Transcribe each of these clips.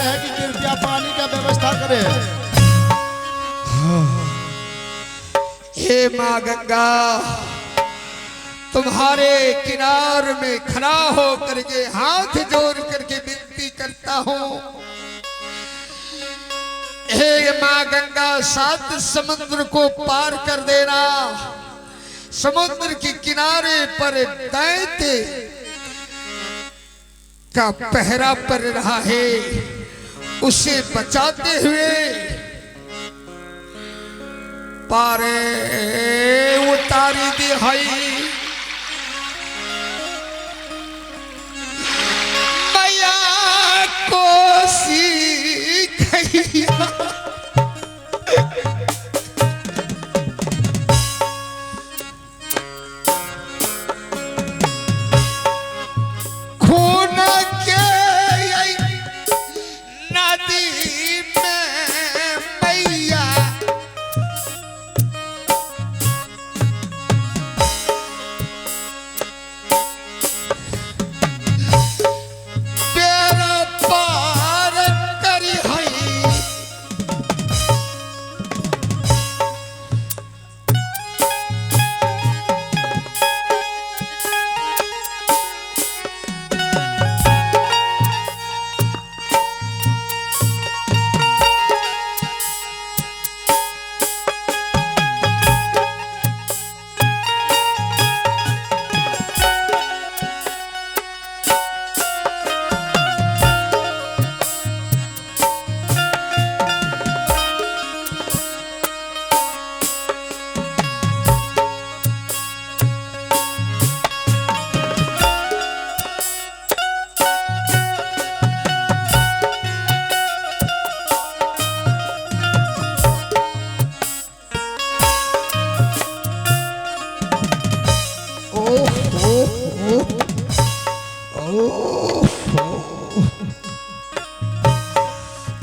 रहे कि कृपया पानी का व्यवस्था करें। हे माँ गंगा, तुम्हारे किनार में खड़ा हो करके हाथ जोड़ करके विनती करता हूँ। हे माँ गंगा, 7 समुद्र को पार कर देना। समुद्र के किनारे पर दैत्य का पहरा पड़ रहा है, उसे बचाते हुए पारे उतारी दिहाई। मैया कोसी खैया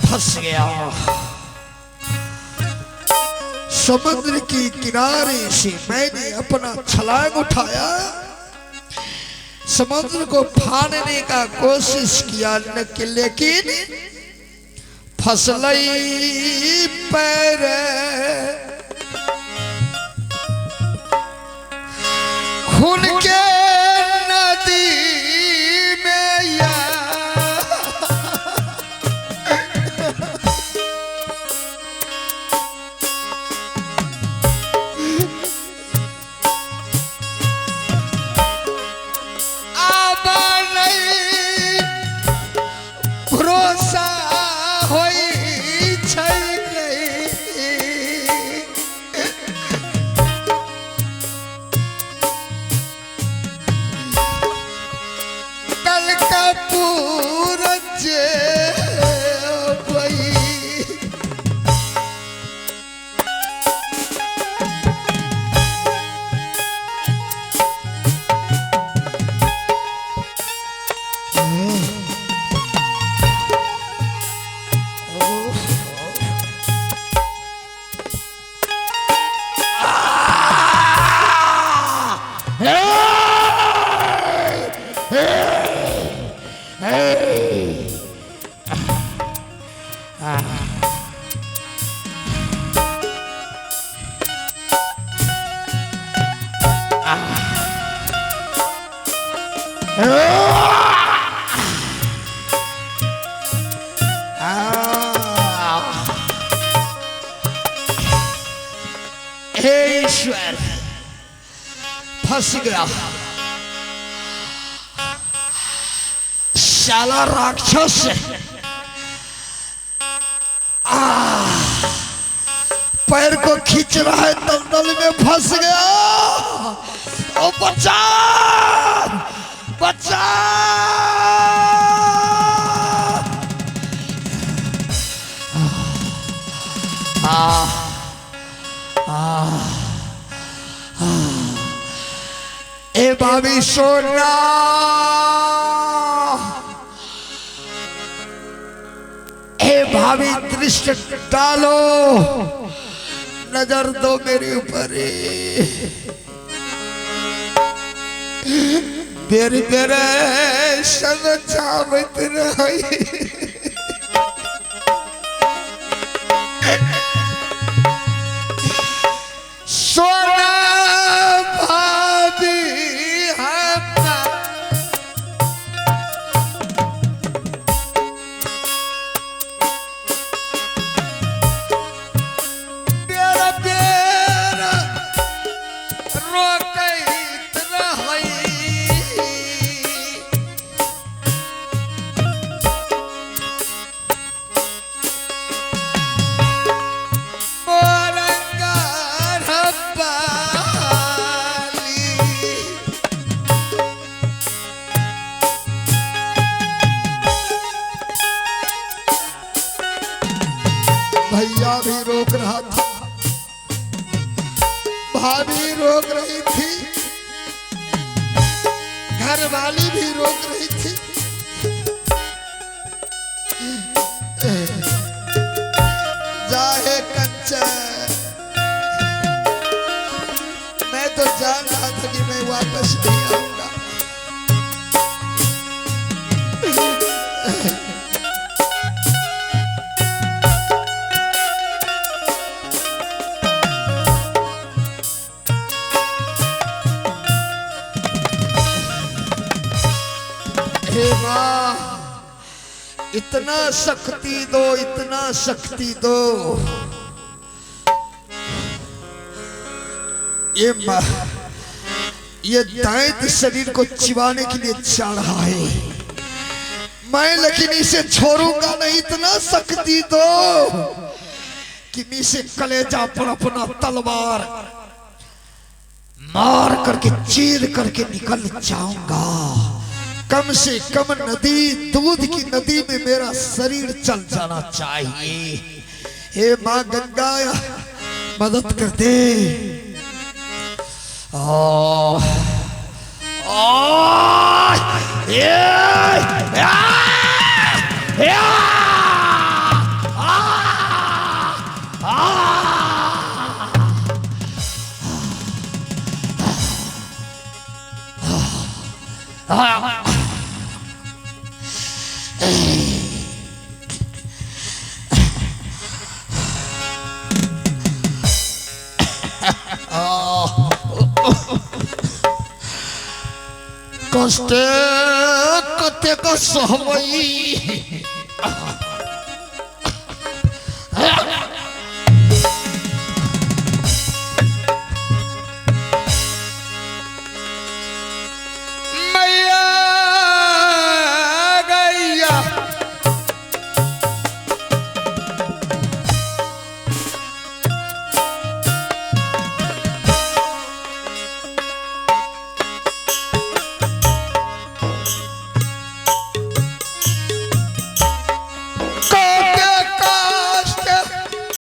फंस गया। समुद्र के किनारे से मैंने अपना छलांग उठाया, समुद्र को फाड़ने का कोशिश किया, लेकिन फसलई पैर खून के नदी में या भरोसा होई छै कल का पूरज भई हे ईश्वर, फंस गया। साला राक्षस पैर को खींच रहा है, दलदल में फंस गया। ओ बच्चा, बच्चा, ए भाभी सोना, ए भाभी दृष्टि डालो, नजर दो मेरे ऊपर। मेरे मेरे समझावत रही भैया भी रोक रहा था, भाभी रोक रही थी, घरवाली भी रोक रही थी। जाए कंचन, मैं तो जान रहा था कि मैं वापस नहीं आऊंगा। हे माँ, इतना शक्ति दो, इतना शक्ति दो। ये दैत्य शरीर को चिबाने के लिए चढ़ रहा है, मैं लेकिन इसे छोड़ूंगा नहीं। इतना शक्ति दो कि मैं इसे कलेजा पर अपना तलवार मार करके चीर करके निकल जाऊंगा। कम से कम नदी, दूध की नदी में मेरा शरीर चल जाना चाहिए। हे माँ गंगा, मदद कर दे। कष्ट कते का सहमई